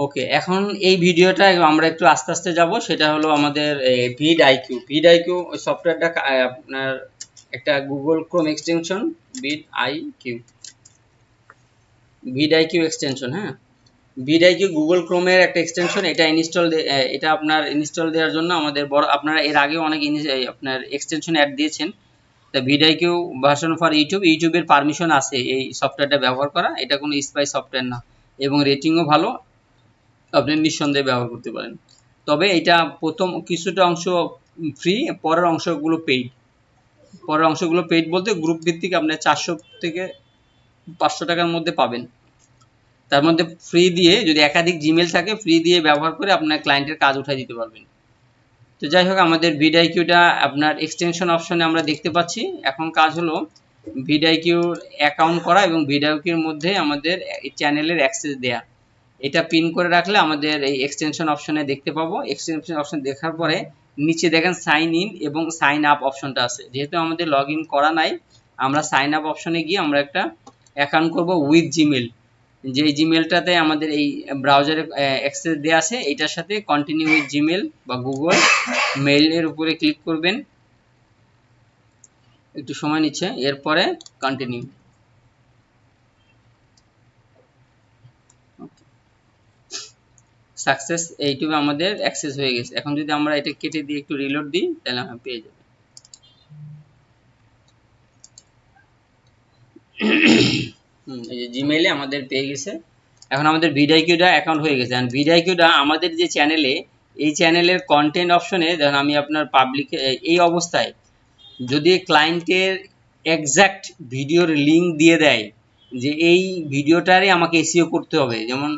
ওকে, এখন এই ভিডিওটা আমরা একটু আস্তে আস্তে যাব। সেটা হলো আমাদের ভিডআইকিউ। ভিডআইকিউ ওই সফটওয়্যারটা আপনার একটা গুগল ক্রোম এক্সটেনশন, ভিডআইকিউ, ভিডআইকিউ এক্সটেনশন। হ্যাঁ, ভিডআইকিউ গুগল ক্রোমের একটা এক্সটেনশন। এটা এটা আপনার ইনস্টল দেওয়ার জন্য আমাদের বড়, আপনারা এর আগে অনেক আপনার এক্সটেনশন অ্যাড দিয়েছেন। তা ভিডআইকিউ ভার্সন ফর ইউটিউবের পারমিশন আছে এই সফটওয়্যারটা ব্যবহার করা। এটা কোনো স্পাই সফটওয়্যার না, এবং রেটিংও ভালো, আপনি নিঃসন্দেহে ব্যবহার করতে পারেন। তবে এটা প্রথম কিছুটা অংশ ফ্রি, পরের অংশগুলো পেইড। পরের অংশগুলো পেইড বলতে গ্রুপ ভিত্তিক আপনি 400 থেকে 500 টাকার মধ্যে পাবেন। তার মধ্যে ফ্রি দিয়ে, যদি একাধিক জিমেল থাকে, ফ্রি দিয়ে ব্যবহার করে আপনার ক্লায়েন্টের কাজ উঠাই দিতে পারবেন। তো যাই হোক, আমাদের ভিডআইকিউটা আপনার এক্সটেনশন অপশনে আমরা দেখতে পাচ্ছি। এখন কাজ হলো ভিডআইকিউর অ্যাকাউন্ট করা এবং ভিডআইকিউর মধ্যে আমাদের চ্যানেলের অ্যাক্সেস দেয়া। এটা পিন করে রাখলে আমাদের এই এক্সটেনশন অপশনে দেখতে পাবো। এক্সটেনশন অপশন দেখার পরে নিচে দেখেন সাইন ইন এবং সাইন আপ অপশনটা আছে। যেহেতু আমাদের লগ ইন করা নাই, আমরা সাইন আপ অপশনে গিয়ে আমরা একটা অ্যাকাউন্ট করব উইথ জিমেল। যে জিমেলটাতে আমাদের এই ব্রাউজারে অ্যাক্সেস দেওয়া আছে, এটার সাথে কন্টিনিউ উইথ জিমেল বা গুগল মেইলের উপরে ক্লিক করবেন। একটু সময় নিচ্ছে, এরপরে কন্টিনিউ। সাকসেস, এইটুকু আমাদের অ্যাক্সেস হয়ে গেছে। এখন যদি আমরা এটা কেটে দিয়ে একটু রিলোড দিই, তাহলে আমরা পেয়ে যাব। এই যে জিমেইলে আমাদের পেয়ে গেছে। এখন আমাদের ভিডআইকিউটা অ্যাকাউন্ট হয়ে গেছে। আর ভিডআইকিউটা আমাদের যে চ্যানেলে, এই চ্যানেলের কন্টেন্ট অপশনে ধরুন আমি আপনার পাবলিক এই অবস্থায় যদি ক্লায়েন্টের এক্সাক্ট ভিডিওর লিঙ্ক দিয়ে দেয় যে এই ভিডিওটারই আমাকে এসইও করতে হবে, যেমন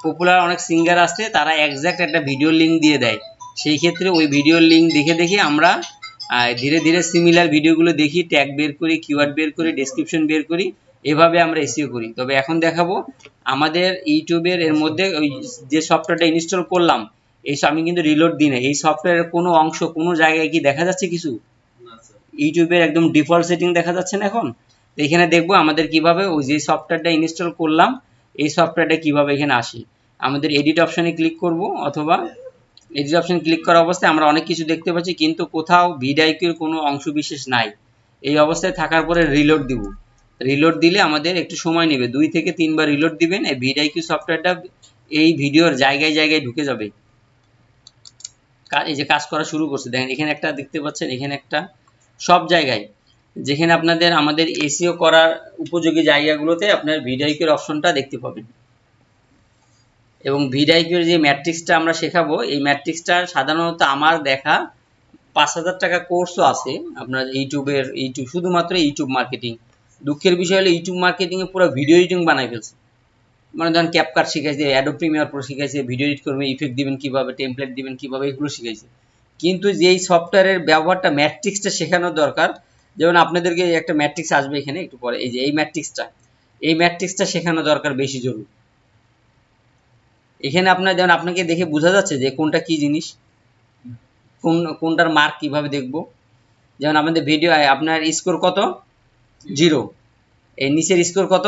পপুলার অনেক সিঙ্গার আছে, তারা এক্সাক্ট একটা ভিডিওর লিঙ্ক দিয়ে দেয়। সেই ক্ষেত্রে ওই ভিডিওর লিঙ্ক দেখে দেখে আমরা ধীরে ধীরে সিমিলার ভিডিওগুলো দেখি, ট্যাগ বের করি, কিওয়ার্ড বের করি, ডেসক্রিপশন বের করি, এভাবে আমরা এসইও করি। তবে এখন দেখাবো আমাদের ইউটিউবের এর মধ্যে ওই যে সফটওয়্যারটা ইনস্টল করলাম, এই আমি কিন্তু রিলোড দিই না। এই সফটওয়্যারের কোনো অংশ কোনো জায়গায় কি দেখা যাচ্ছে কিছু? ইউটিউবের একদম ডিফল্ট সেটিং দেখা যাচ্ছে না এখন। তো এখানে দেখবো আমাদের কিভাবে ওই যে সফটওয়্যারটা ইনস্টল করলাম, এই সফটওয়্যারটা কিভাবে এখানে আসি। আমাদের এডিট অপশনে ক্লিক করব, অথবা এডিট অপশনে ক্লিক করা অবস্থায় আমরা অনেক কিছু দেখতে পাচ্ছি, কিন্তু কোথাও ভিডআইকিউর কোনো অংশ বিশেষ নাই। এই অবস্থায় থাকার পরে রিলোড দিব। রিলোড দিলে আমাদের একটু সময় নেবে, 2 থেকে 3 বার রিলোড দিবেন। এই ভিডআইকিউ সফটওয়্যারটা এই ভিডিওর জায়গায় জায়গায় ঢুকে যাবে। এই যে কাজ করা শুরু করছে, দেখেন এখানে একটা দেখতে পাচ্ছেন, এখানে একটা, সব জায়গায় যেখানে আপনাদের আমাদের এসইও করার উপযোগী জায়গাগুলোতে আপনার ভিডআইকিউর অপশনটা দেখতে পাবেন। এবং ভিডআইকিউর যে ম্যাট্রিক্সটা আমরা শেখাবো, এই ম্যাট্রিক্সটা সাধারণত আমার দেখা 5000 টাকা কোর্সও আছে আপনার ইউটিউব, শুধুমাত্র ইউটিউব মার্কেটিং। দুঃখের বিষয় হলো ইউটিউব মার্কেটিংয়ে পুরো ভিডিও এডিটিং বানাই ফেলছে। মানে ধরেন ক্যাপকাট শিখাইছে, অ্যাডোব প্রিমিয়ার প্রো শিখাইছে, ভিডিও এডিট করবেন, ইফেক্ট দিবেন কিভাবে, টেমপ্লেট দিবেন কিভাবে, এগুলো শিখাইছে। কিন্তু যেই সফটওয়্যারের ব্যবহারটা, ম্যাট্রিক্সটা শেখানোর দরকার। যেমন আপনাদেরকে একটা ম্যাট্রিক্স আসবে এখানে একটু পরে, এই যে এই ম্যাট্রিক্সটা শেখানো দরকার বেশি জরুরি। এখানে আপনার যেমন আপনাকে দেখে বোঝা যাচ্ছে যে কোনটা কি জিনিস, কোনটার মার্ক কিভাবে দেখব। যেমন আমাদের ভিডিও আপনার স্কোর কত, 0, এই নিচের স্কোর কত,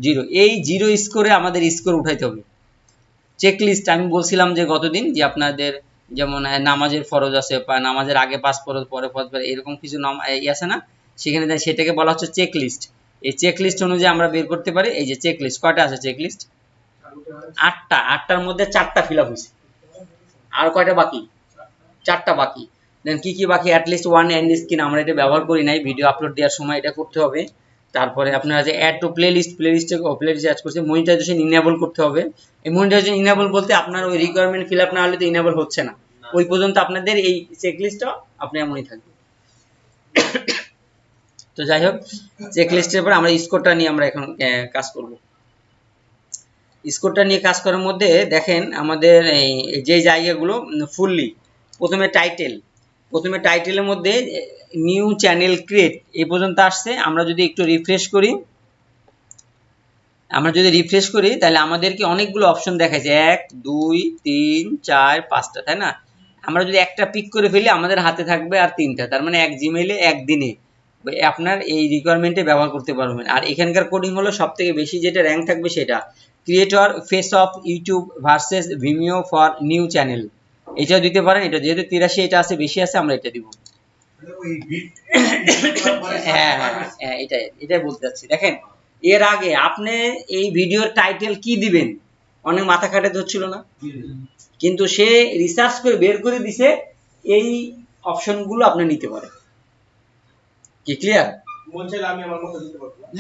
0। এই 0 স্কোরে আমাদের স্কোর উঠাইতে হবে। চেকলিস্ট আমি বলছিলাম যে গতদিন, যে আপনাদের যেমন নামাজের ফরজ আছে, নামাজের আগে 5 ফরজ, পরে 5 ফরজ, এরকম কিছু নাম আছে না, সেখানে সেটাকে বলা হচ্ছে চেকলিস্ট। এই চেকলিস্ট অনুযায়ী আমরা বের করতে পারি। এই যে চেকলিস্ট কয়টা আছে, চেকলিস্ট 8টা, 8টার মধ্যে 4টা ফিল আপ হয়েছে, আর কয়টা বাকি, 4টা বাকি। দেন কি কি বাকি, অ্যাটলিস্ট ওয়ান এন্ড স্ক্রিন, আমরা এটা ব্যবহার করি নাই, ভিডিও আপলোড দেওয়ার সময় এটা করতে হবে। তারপরে আপনারা যে অ্যাড টু প্লেলিস্টে অ্যাড করছে, মনিটাইজেশন ইনেবল করতে হবে। এই মনিটাইজেশন ইনেবল বলতে আপনার ওই রিকোয়ারমেন্ট ফিল আপ না হলে তো ইনেবল হচ্ছে না, ওই পর্যন্ত আপনাদের এই চেকলিস্টটা আপনি এমনই থাকবে। তো যাই হোক, চেকলিস্টের পর আমরা স্কোরটা নিয়ে আমরা এখন কাজ করব। স্কোরটা নিয়ে কাজ করার মধ্যে দেখেন আমাদের যে জায়গাগুলো ফুললি, প্রথমে টাইটেলের মধ্যে নিউ চ্যানেল ক্রিয়েট এই পর্যন্ত আসছে। আমরা যদি একটু রিফ্রেশ করি, তাহলে আমাদেরকে অনেকগুলো অপশন দেখাচ্ছে, 1 2 3 4 5টা, তাই না? আমরা যদি একটা পিক করে ফেলি, আমাদের হাতে থাকবে আর 3টা। তার মানে এক জিমেইলে একদিনে আপনার এই রিকোয়ারমেন্টে ব্যবহার করতে পারবেন। আর এখানকার কোডিং হলো সব থেকে বেশি যেটা র্যাঙ্ক থাকবে সেটা, creator face of YouTube versus Vimeo for new channel, এটাও দিতে পারেন। এটা যেহেতু 83 এটা আছে, বেশি আছে, আমরা এটা দিব। হ্যাঁ হ্যাঁ হ্যাঁ, এটাই বলতে চাচ্ছি। দেখেন এর আগে আপনি এই ভিডিওর টাইটেল কি দিবেন অনেক মাথা খাটাতে হচ্ছিল না, কিন্তু সে রিসার্চ করে বের করে দিছে এই অপশনগুলো আপনি নিতে পারেন। কি ক্লিয়ার?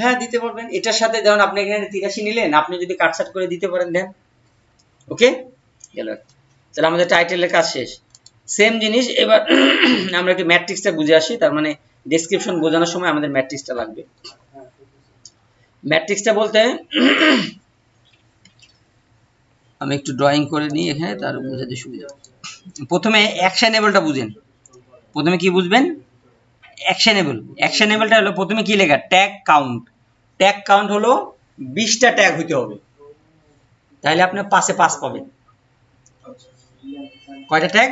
হ্যাঁ দিতে পারবেন। এটার সাথে যেমন আপনি এখানে 83 নিলেন, আপনি যদি কাটছাট করে দিতে পারেন দেন। ওকে গেল, তাহলে আমাদের টাইটেলের কাজ শেষ। সেম জিনিস এবার আমরা একটু ম্যাট্রিক্সটা বুঝে আসি। তার মানে ডেসক্রিপশন বোঝানোর সময় আমাদের ম্যাট্রিক্সটা লাগবে। ম্যাট্রিক্সটা বলতে আমি একটু ড্রয়িং করে নিই এখানে, তার বোঝাতে সুবিধা। প্রথমে অ্যাকশনেবলটা বুঝেন। প্রথমে কি বুঝবেন? অ্যাকশনেবলটা হলো প্রথমে কি লেখা, ট্যাগ কাউন্ট। ট্যাগ কাউন্ট হলো 20টা ট্যাগ হইতে হবে, তাহলে আপনি 5-এ 5 পাবেন। কয়টা ট্যাগ?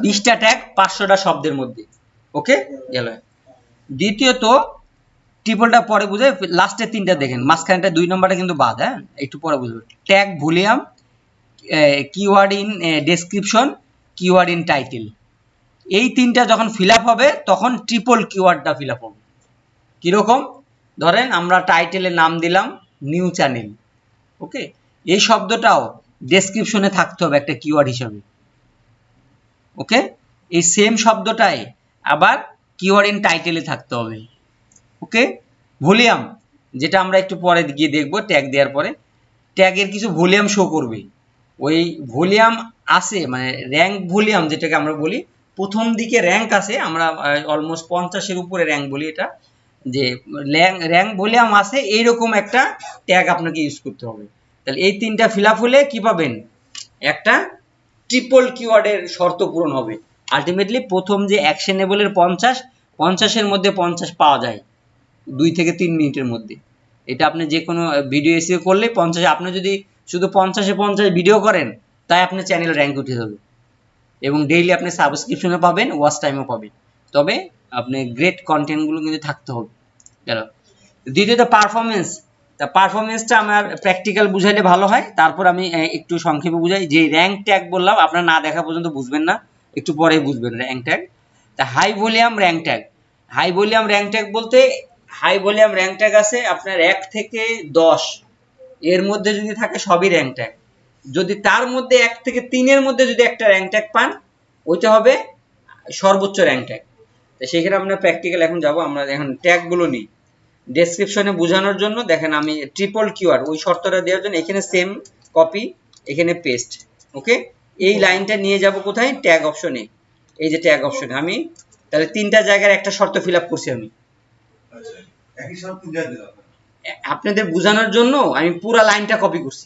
20টা ট্যাগ 500টা শব্দের মধ্যে। ওকে গেল। দ্বিতীয়ত ট্রিপলটা পরে বুঝে, লাস্টের 3টা দেখেন, মাঝখানটা 2 নম্বরটা কিন্তু বাদ, হ্যাঁ একটু পরে বুঝবেন। Tag volume, keyword in description, keyword in title, এই 3টা যখন ফিল আপ হবে তখন ট্রিপল কিওয়ার্ডটা ফিল আপ হবে। কিরকম? ধরেন আমরা টাইটেলের নাম দিলাম নিউ চ্যানেল। ওকে, এই শব্দটাও ডেসক্রিপশনে থাকতে হবে একটা কিওয়ার্ড হিসাবে। ওকে, এই সেম শব্দটাই আবার কিওয়ার্ড ইন টাইটেলে থাকতে হবে। ওকে, ভলিউম যেটা আমরা একটু পরে গিয়ে দেখবো, ট্যাগ দেওয়ার পরে ট্যাগের কিছু ভলিউম শো করবে। ওই ভলিউম আছে মানে র্যাঙ্ক ভলিউম যেটাকে আমরা বলি, প্রথম দিকে র্যাঙ্ক আছে, আমরা অলমোস্ট 50-এর উপরে র্যাঙ্ক বলি এটা, যে র্যাঙ্ক ভলিউম আছে, এইরকম একটা ট্যাগ আপনাকে ইউজ করতে হবে। তাহলে এই 3টা ফিল আপ হলে কি পাবেন? একটা ট্রিপল কিওয়ার্ডের শর্ত পূরণ হবে। আলটিমেটলি প্রথম যে অ্যাকশনেবলের 50-এর মধ্যে 50 পাওয়া যায় 2 থেকে 3 মিনিটের মধ্যে। এটা আপনি যে কোনো ভিডিও এসিও করলে 50, আপনি যদি শুধু 50-এ 50 ভিডিও করেন, তাই আপনার চ্যানেল র্যাঙ্ক উঠে যাবে এবং ডেইলি আপনি সাবস্ক্রিপশনও পাবেন, ওয়াচ টাইমও পাবেন। তবে আপনি গ্রেট কন্টেন্টগুলো কিন্তু থাকতে হবে। গেল। দ্বিতীয়ত পারফরমেন্স। তা পারফরমেন্সটা আমার প্র্যাকটিক্যাল বুঝাইলে ভালো হয়, তারপর আমি একটু সংক্ষেপে বুঝাই। যে র্যাঙ্ক ট্যাগ বললাম, আপনার না দেখা পর্যন্ত বুঝবেন না, একটু পরে বুঝবেন র্যাঙ্ক ট্যাগ। তা high volume rank tag. High volume rank tag বলতে হাই ভলিউম র্যাঙ্ক ট্যাগ আছে আপনার 1 থেকে 10 এর মধ্যে যদি থাকে সবই র্যাঙ্ক ট্যাগ। যদি তার মধ্যে 1 থেকে 3 এর মধ্যে যদি একটা র্যাঙ্ক ট্যাগ পান, ওইটা হবে সর্বোচ্চ র্যাঙ্ক ট্যাগ। তো সেখানে আমরা প্র্যাকটিক্যাল এখন যাব। আমরা এখন ট্যাগগুলো নিই ডেসক্রিপশনে বোঝানোর জন্য। দেখেন আমি ট্রিপল কিওয়ার্ড ওই শর্তটা দেওয়ার জন্য এখানে সেম কপি, এখানে পেস্ট। ওকে, এই লাইনটা নিয়ে যাব কোথায়? ট্যাগ অপশনে। এই যে ট্যাগ অপশনে আমি তাহলে 3টা জায়গার একটা শর্ত ফিল আপ করছি আমি। একই শর্ত আপনাদের বোঝানোর জন্য আমি পুরো লাইনটা কপি করছি।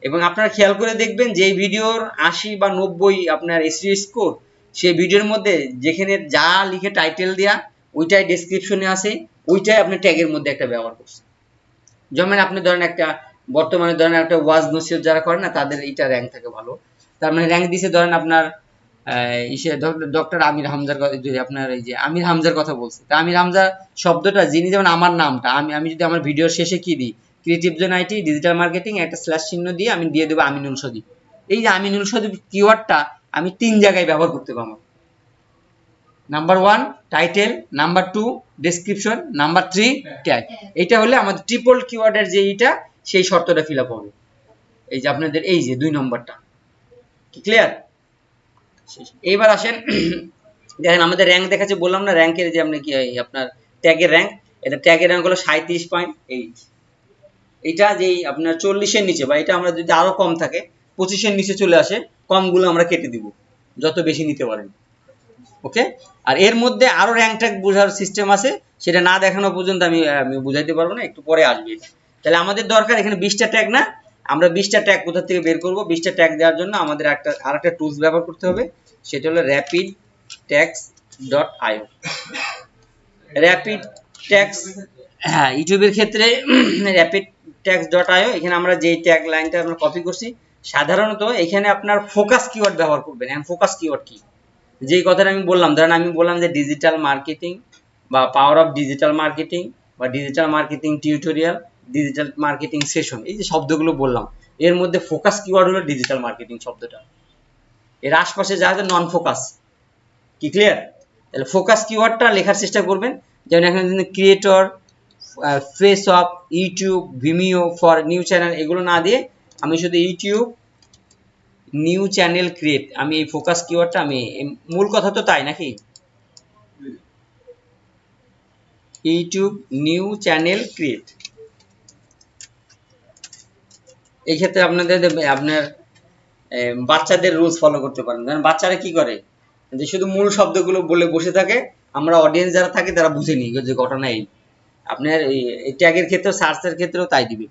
এবং আপনারা খেয়াল করে দেখবেন যে এই ভিডিওর 80 বা 90 আপনার এসইও স্কোর, সেই ভিডিওর মধ্যে যেখানে যা লিখে টাইটেল দেয়া ওইটাই ডেসক্রিপশনে আছে, ওইটাই আপনি ট্যাগের মধ্যে একটা ব্যবহার করছেন। যেমন আপনি ধরেন একটা বর্তমানে ধরেন একটা ওয়াজ নসিহত যারা করে না, তাদের এইটা র্যাঙ্ক থাকে ভালো। তার মানে র্যাঙ্ক দিছে ধরেন আপনার ডক্টর আমির হামজার কথা, আপনার এই যে আমির হামজার কথা বলছে, তা আমির হামজা শব্দটা যিনি, যেমন আমার নামটা আমি যদি আমার ভিডিওর শেষে কি দিই, creative zone IT digital marketing একটা স্ল্যাশ চিহ্ন দিয়ে আমি দিয়ে দেবো আমিনুল সদীপ। এই যে আমিনুল সদীপ কিওয়ার্ডটা আমি 3 জায়গায় ব্যবহার করতে পারবো। Number 1 title, number 2 description, number 3 tag. এটা হলে আমাদের ট্রিপল কিওয়ার্ডের যে এইটা, সেই শর্তটা ফিল আপ হবে। এই যে আপনাদের এই যে 2 নম্বরটা, কি ক্লিয়ার? এইবার আসেন দেখেন আমাদের র্যাঙ্ক দেখাচ্ছে, বললাম না র্যাঙ্কের যে আপনি কি আপনার ট্যাগের র্যাঙ্ক, এটা ট্যাগের র্যাঙ্ক হলো 37.8। এটা যেই আপনার 40-এর নিচে, বা এটা আমরা যদি আরো কম থাকে 25-এর নিচে চলে আসে, কমগুলো আমরা কেটে দিব, যত বেশি নিতে পারেন। ওকে, আর এর মধ্যে আরো র্যাঙ্ক ট্যাগ বোঝার সিস্টেম আছে, সেটা না দেখানো পর্যন্ত আমি বুঝাইতে পারবো না, একটু পরে আসবে। তাহলে আমাদের দরকার এখানে 20টা ট্যাগ না, আমরা 20টা ট্যাগ কোথা থেকে বের করব? 20টা ট্যাগ দেওয়ার জন্য আমাদের আরেকটা টুলস ব্যবহার করতে হবে, সেটা হলো rapidtags.io। র্যাপিড ট্যাগস, হ্যাঁ ইউটিউবের ক্ষেত্রে rapidtags.io। এখানে আমরা যেই ট্যাগ লাইনটা আমরা কপি করছি, সাধারণত এখানে আপনার ফোকাস কিওয়ার্ড ব্যবহার করবেন। এখন ফোকাস কিওয়ার্ড কি? যেই কথাটা আমি বললাম, ধরেন আমি বললাম যে ডিজিটাল মার্কেটিং বা পাওয়ার অফ ডিজিটাল মার্কেটিং বা digital marketing tutorial digital marketing session, এই যে শব্দগুলো বললাম, এর মধ্যে ফোকাস কিওয়ার্ড হলো ডিজিটাল মার্কেটিং শব্দটা, এর আশপাশে যা আছে নন ফোকাস। কি ক্লিয়ার? তাহলে ফোকাস কিওয়ার্ডটা লেখার চেষ্টা করবেন। যেমন এখানে creator, face of, YouTube, Vimeo for new channel, এগুলো না দিয়ে আমি শুধু ইউটিউব নিউ চ্যানেল ক্রিয়েট, আমি এই ফোকাস কিওয়ার্ডটা আমি, মূল কথা তো তাই নাকি, ইউটিউব নিউ চ্যানেল ক্রিয়েট। এই ক্ষেত্রে আপনাদের আপনার বাচ্চাদের রুলস ফলো করতে পারেন। কারণ বাচ্চারা কি করে, যে শুধু মূল শব্দগুলো বলে বসে থাকে, আমরা অডিয়েন্স যারা থাকে তারা বুঝে নিই যে ঘটনা এই। আপনার এই ট্যাগের ক্ষেত্রে, সার্চের ক্ষেত্রেও তাই দিবে।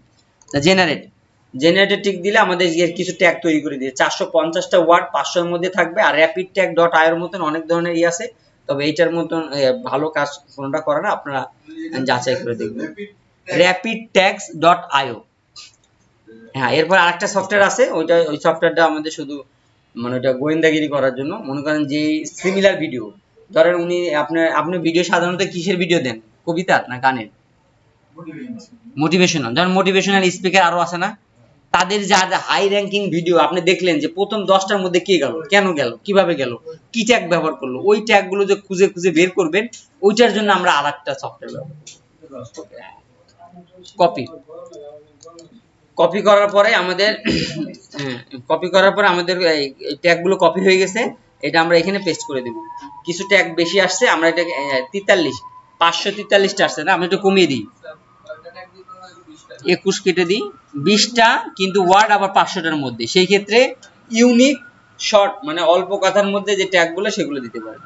জেনারেটে টিক দিলে আমাদের কিছু ট্যাগ তৈরি করে দিয়ে 450টা ওয়ার্ড 500-এর মধ্যে থাকবে। আর র্যাপিড ট্যাগ ডট আইওর মতন অনেক ধরনের আছে, তবে এইটার মতন ভালো কাজ কোনটা করে না, আপনারা যাচাই করে দেখবেন। র্যাপিড ট্যাগস ডট আইও। হ্যাঁ, এরপর আরেকটা সফটওয়্যার আছে, ওই সফটওয়্যারটা আমাদের শুধু মানে ওটা গোয়েন্দাগিরি করার জন্য। মনে করেন যে সিমিলার ভিডিও, ধরেন আপনি ভিডিও সাধারণত কিসের ভিডিও দেন, কবিতার না গানের? মোটিভেশনাল। ধরেন মোটিভেশনাল স্পিকার আরো আছে না, তাদের যা যা হাই র্যাঙ্কিং ভিডিও আপনি দেখলেন যে প্রথম 10টার মধ্যে কে গেল, কেন গেল, কিভাবে গেল, কি ট্যাগ ব্যবহার করলো, ওই ট্যাগ গুলো যে খুঁজে খুঁজে বের করবেন, ওইটার জন্য আমরা আরেকটা সফটওয়্যার ব্যবহার করি। কপি করার পরে আমাদের এই ট্যাগ গুলো কপি হয়ে গেছে, এটা আমরা এখানে পেস্ট করে দেব। কিছু ট্যাগ বেশি আসছে, আমরা এটা 543টা আসছে না, আমরা একটু কমিয়ে দিই, 21 কেটে দিই, 20টা, কিন্তু ওয়ার্ড আবার 500টার মধ্যে। সেই ক্ষেত্রে ইউনিক শর্ট মানে অল্প কথার মধ্যে যে ট্যাগ গুলো সেগুলো দিতে পারেন।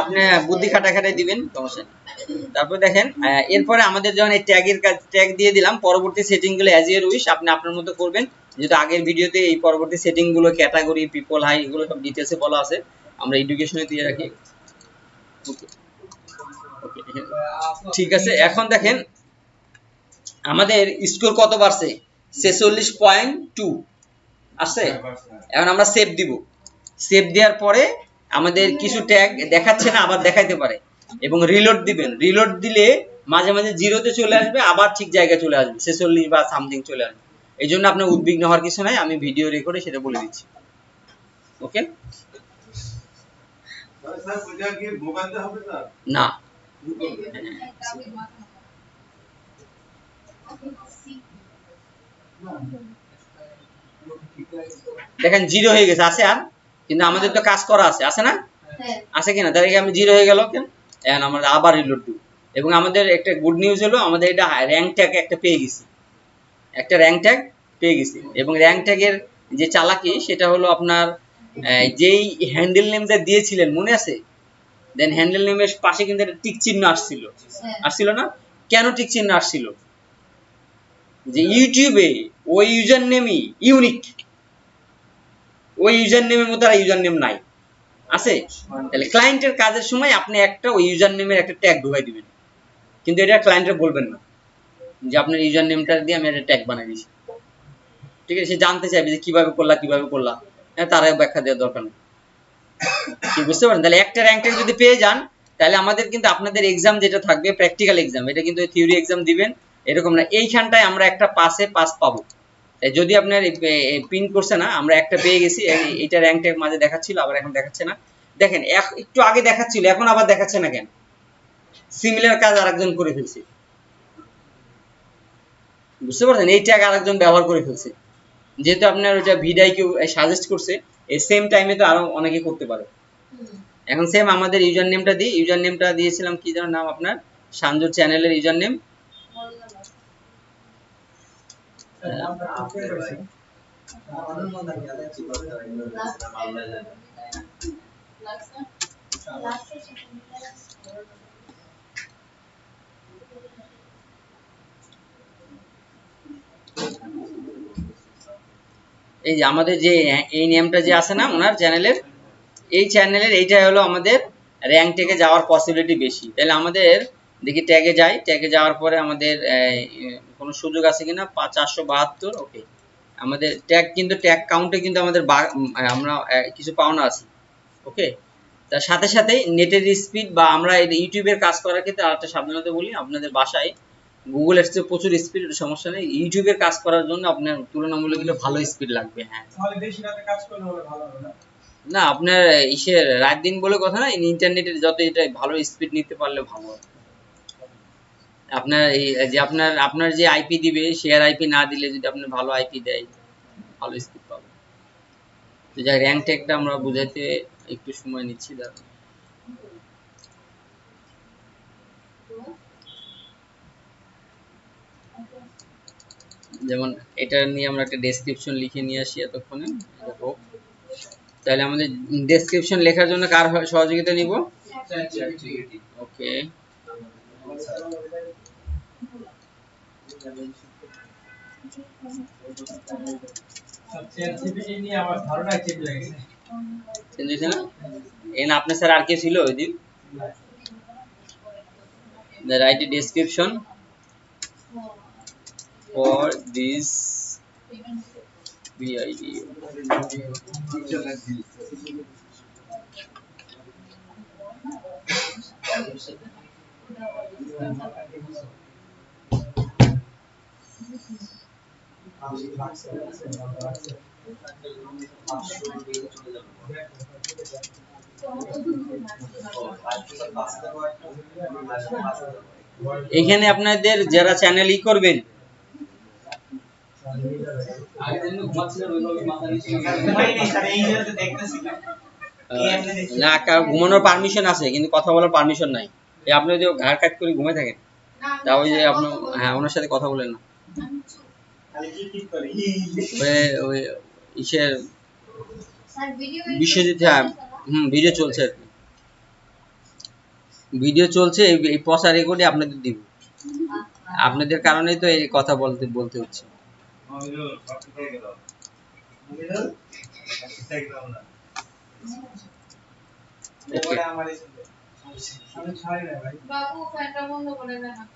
আপনি বুদ্ধি খাটাখাটাই দিবেন, সমস্যা নেই। তারপর দেখেন, এরপরে আমাদের যখন এই ট্যাগ দিয়ে দিলাম, পরবর্তী সেটিং গুলো অ্যাজ ইউর উইশ আপনি আপনার মতো করবেন। যেহেতু আগের ভিডিওতে এই পরবর্তী সেটিং গুলো, ক্যাটাগরি, পিপল, হাই, এগুলো সব ডিটেলসে বলা আছে, আমরা এডুকেশনে দিয়ে রাখি। ঠিক আছে, এখন দেখেন আমাদের স্কোর কত বাড়ছে, 46.2 আছে। এখন আমরা সেভ দিব। সেভ দেওয়ার পরে আমাদের কিছু ট্যাগ দেখাচ্ছে না, আবার দেখাইতে পারে, এবং রিলোড দিবেন। রিলোড দিলে মাঝে মাঝে জিরোতে চলে আসবে, আবার ঠিক জায়গায় চলে আসবে, 46 বা সামথিং চলে আসবে। এই জন্য আপনার উদ্বিগ্ন হওয়ার কিছু নাই, আমি ভিডিও রেকর্ডে সেটা বলে দিচ্ছি। ওকে, না দেখেন জিরো হয়ে গেছে, আছে আর, কিন্তু আমাদের তো কাজ করা আছে, আছে না, আছে কিনা, তার আমি জিরো হয়ে গেল কেন, এখন আমরা আবার রিলোড দিব। এবং আমাদের একটা গুড নিউজ হলো, আমাদের এটা র্যাঙ্ক ট্যাগ একটা পেয়ে গেছি, একটা র্যাঙ্ক ট্যাগ পেয়ে গেছি। এবং র্যাঙ্ক ট্যাগের যে চালাকি সেটা হলো আপনার যেই হ্যান্ডেল নেমটা দিয়েছিলেন মনে আছে, দেন হ্যান্ডেল নেমের পাশে কিন্তু একটা টিক চিহ্ন আসছিল না, কেন টিক চিহ্ন আসছিল, যে ইউটিউবে ওই ইউজার নেমই ইউনিক, ওই ইউজার নেমের মতো আর ইউজার নেম নাই, আছে। তাহলে ক্লায়েন্টের কাজের সময় আপনি একটা ওই ইউজার নেমের একটা ট্যাগ ঢুকাই দিবেন, কিন্তু এটা ক্লায়েন্টের বলবেন না যে আপনার ইউজার নেমটা দিয়ে আমি একটা ট্যাগ বানাই দিয়েছি। ঠিক আছে, সে জানতে চাইবে যে কিভাবে করলা, তার ব্যাখ্যা দেওয়ার দরকার নেই। কি বুঝতে পারেন? তাহলে একটা র্যাঙ্ক ট্যাগ যদি পেয়ে যান, তাহলে আমাদের কিন্তু আপনাদের এক্সাম যেটা থাকবে প্র্যাকটিক্যাল এক্সাম, এটা কিন্তু থিওরি এক্সাম দিবেন এরকম না, এইখানটায় আমরা একটা পাস পাবো। যদি আপনার পিন করছে না, আমরা একটা পেয়ে গেছি, এইটা র্যাঙ্ক ট্যাগ মাঝে দেখাচ্ছিল, আবার এখন দেখাচ্ছে না। দেখেন একটু আগে দেখাচ্ছিল, এখন আবার দেখাচ্ছে না কেন, সিমিলার কাজ আরেকজন করে ফেলছে, বুঝতে পারছেন? এই ট্যাগ আরেকজন ব্যবহার করে ফেলছে, যেহেতু আপনার ওইটা ভিডিও কেউ সাজেস্ট করছে, এই সেম টাইমে তো আরো অনেকে করতে পারে। এখন সেম আমাদের ইউজার নেমটা দিই, ইউজার নেমটা দিয়েছিলাম কি যেন নাম আপনার, সানজুর চ্যানেলের ইউজার নেম। এই যে আমাদের যে এই নেমটা যে আছে না ওনার চ্যানেলের, এই চ্যানেলের এইটা হলো আমাদের র্যাঙ্ক ট্যাগে যাওয়ার পসিবিলিটি বেশি। তাহলে আমাদের দেখি ট্যাগে যাই, ট্যাগে যাওয়ার পরে আমাদের কোনো সুযোগ আছে কিনা, 472। ওকে, আমাদের ট্যাগ কিন্তু ট্যাগ কাউন্টে কিন্তু আমাদের আমরা কিছু পাওনা আছে। ওকে, তার সাথে সাথে নেটের স্পিড বা আমরা ইউটিউবের কাজ করার ক্ষেত্রে আরেকটা সাবধানতা বলি, আপনাদের বাসায় গুগল এর প্রচুর স্পিড, সমস্যা নেই, ইউটিউবের কাজ করার জন্য আপনার তুলনামূলক ভালো স্পিড লাগবে। হ্যাঁ, তাহলে বেশি রাতে কাজ করলে ভালো হবে না? না, আপনার ইসের রাত দিন বলে কথা না, ইন্টারনেটের যত এটা ভালো স্পিড নিতে পারলে ভালো হবে। আপনার এই যে আপনার যে আইপি দিবে, শেয়ার আইপি না দিলে যদি আপনার ভালো আইপি দেয়, ভালো স্পিড পাবে। তো যাই র্যাঙ্ক ট্যাগটা আমরা বুঝাইতে একটু সময় নিচ্ছি। যেমন এটা নিয়ে আমরা একটা ডেসক্রিপশন লিখে নিয়ে আসি এতক্ষণে। তাহলে আমাদের ডেসক্রিপশন লেখার জন্য কার সহযোগিতা নিব? ওকে, আপনার স্যার আর কে ছিল ওই দিন? Right description for this video. এখানে আপনাদের যারা চ্যানেল করবেন, না ঘুমানোর পারমিশন আছে কিন্তু কথা বলার পারমিশন নাই। আপনি যদি ঘাড় কাট করে ঘুমাই থাকেন, তা ওই যে আপনার, হ্যাঁ, ওনার সাথে কথা বলেন না। ওই ইসের বিশ্বজিৎ, হ্যাঁ, ভিডিও চলছে আর কি, ভিডিও চলছে, এই পচা রেকর্ডে আপনাদের দিব। আপনাদের কারণেই তো এই কথা বলতে হচ্ছে।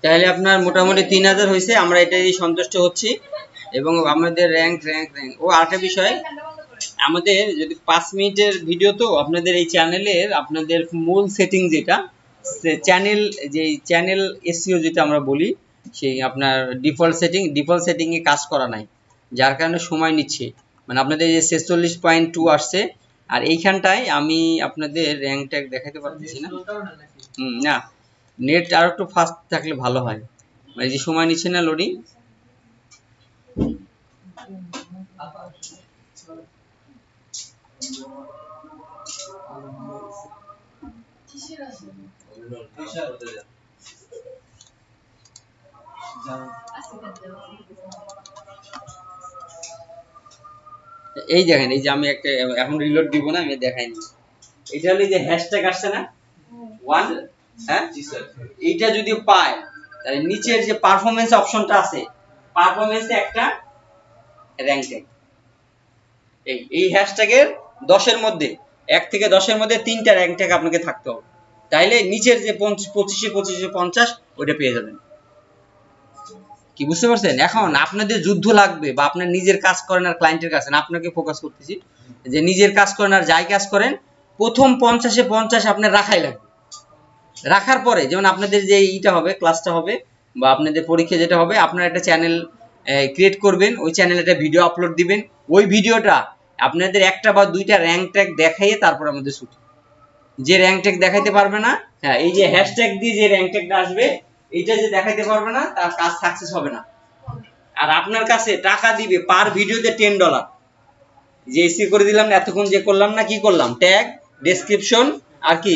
তাহলে আপনার মোটামুটি 3000 হয়েছে, আমরা এটাই সন্তুষ্ট হচ্ছি। এবং আমাদের র্যাঙ্ক ও আরেকটা বিষয়, আমাদের যদি 5 মিনিটের ভিডিও, তো আপনাদের এই চ্যানেলের আপনাদের মূল সেটিং যেটা চ্যানেল এসইও যেটা আমরা বলি, সেই আপনার ডিফল্ট সেটিং এ কাজ করা নাই, যার কারণে সময় নিচ্ছে। মানে আপনাদের যে 46.2 আসছে, আর এইখানটায় আমি আপনাদের র্যাঙ্ক ট্যাগ দেখাতে পারতেছি না। না, নেট আর একটু ফাস্ট থাকলে ভালো হয়, মানে যে সময় নিচ্ছে না লোডিং। এই দেখেন, এই যে আমি একটা এখন রিলোড দিব না, আমি দেখাইনি। এটা হলো যে হ্যাশট্যাগ আসছে না 1, হ্যাঁ, এইটা যদি পায়, তাহলে নিচের যে পারফরম্যান্স অপশনটা আছে, পারফরম্যান্সে একটা র্যাঙ্ক ট্যাগ, এই হ্যাশট্যাগের 10 এর মধ্যে 1 থেকে 10 এর মধ্যে 3টা র্যাঙ্ক ট্যাগ আপনাকে থাকতে হবে, তাইলে নিচের যে 25 50 ওটা পেয়ে যাবেন। কি বুঝতে পারছেন? এখন আপনাদের যুদ্ধ লাগবে, বা আপনার নিজের কাজ করেন আর ক্লায়েন্টের কাছে না, আপনাকে ফোকাস করতেছি যে নিজের কাজ করেন আর যাই কাজ করেন, প্রথম 50-এ 50 আপনার রাখাই লাগবে। রাখার পরে যেমন আপনাদের যে এইটা হবে, ক্লাসটা হবে, বা আপনাদের পরীক্ষা যেটা হবে, আপনারা একটা চ্যানেল ক্রিয়েট করবেন, ওই চ্যানেলে একটা ভিডিও আপলোড দিবেন, ওই ভিডিওটা আপনাদের একটা বা দুইটা র্যাঙ্ক ট্যাগ দেখাইয়ে তারপর আমাদের ছুটি। যে র্যাঙ্ক ট্যাগ দেখাইতে পারবে না, হ্যাঁ, এই যে হ্যাশট্যাগ দিয়ে যে র্যাঙ্ক ট্যাগটা আসবে, এইটা যে দেখাইতে পারবে না, তার কাজ সাকসেস হবে না। আর আপনার কাছে টাকা দিবে পার ভিডিওতে $10, যে এসি করে দিলাম না এতক্ষণ, যে করলাম না, কি করলাম, ট্যাগ, ডেসক্রিপশন আর কি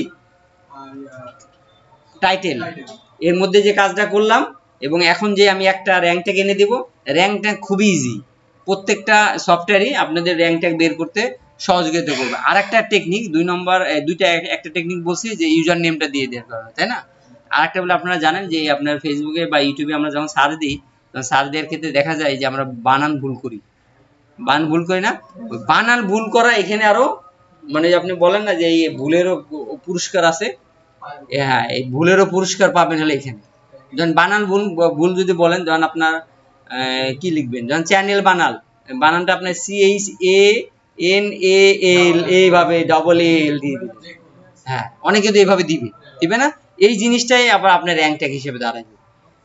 টাইটেল, এর মধ্যে যে কাজটা করলাম, এবং এখন যে আমি একটা র্যাঙ্ক ট্যাগ এনে দেব, র্যাঙ্ক ট্যাগ খুবই ইজি, প্রত্যেকটা সফটওয়্যারই আপনাদের র্যাঙ্ক ট্যাগ বের করতে সহযোগিতা করবে। আর একটা টেকনিক, একটা টেকনিক বলছি যে ইউজার নেমটা দিয়ে দেওয়ার কারণে, তাই না? আর একটা বলে, আপনারা জানেন যে আপনার ফেসবুকে বা ইউটিউবে আমরা যখন সার্চ দিই, তখন সার্চ দেওয়ার ক্ষেত্রে দেখা যায় যে আমরা বানান ভুল করি না? ওই বানান ভুল করা এখানে আরো, মানে আপনি বলেন না যে এই ভুলেরও পুরস্কার আছে, হ্যাঁ, এই ভুলেরও পুরস্কার পাবেন হলে এখানে। যখন বানান ভুল যদি বলেন, যখন আপনার কি লিখবেন, যখন চ্যানেল বানানটা আপনার CHANAL এইভাবে AA দিয়ে দিবেন, হ্যাঁ, অনেকে তো এইভাবে দিবে না, এই জিনিসটাই আবার আপনার র্যাঙ্ক ট্যাগ হিসেবে দাঁড়াবে।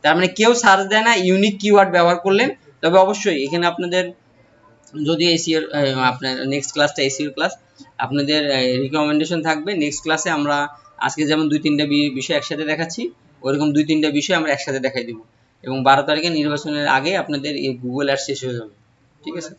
তার মানে কেউ সার্চ দেয় না, ইউনিক কিওয়ার্ড ব্যবহার করলেন। তবে অবশ্যই এখানে আপনাদের যদি এসিওর আপনার নেক্সট ক্লাসটা এসিওর ক্লাস, আপনাদের রিকমেন্ডেশন থাকবে নেক্সট ক্লাসে আমরা আজকে যেমন 2-3টা বিষয় একসাথে দেখাচ্ছি, ওইরকম 2-3টা বিষয় আমরা একসাথে দেখাই দেবো, এবং 12 তারিখে নির্বাচনের আগে আপনাদের এই গুগল অ্যাড শেষ হয়ে যাবে। ঠিক আছে,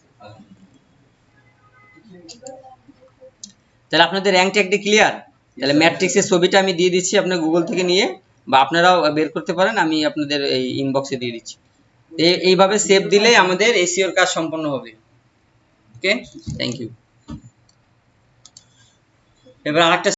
তাহলে আপনাদের র্যাঙ্ক ট্যাগটি ক্লিয়ার। তাহলে ম্যাট্রিক্সের ছবিটা আমি দিয়ে দিচ্ছি আপনার গুগল থেকে নিয়ে, বা আপনারাও বের করতে পারেন, আমি আপনাদের এই ইনবক্সে দিয়ে দিচ্ছি। এইভাবে সেভ দিলে আমাদের এসিওর কাজ সম্পন্ন হবে। ওকে, থ্যাংক ইউ। এবার আরেকটা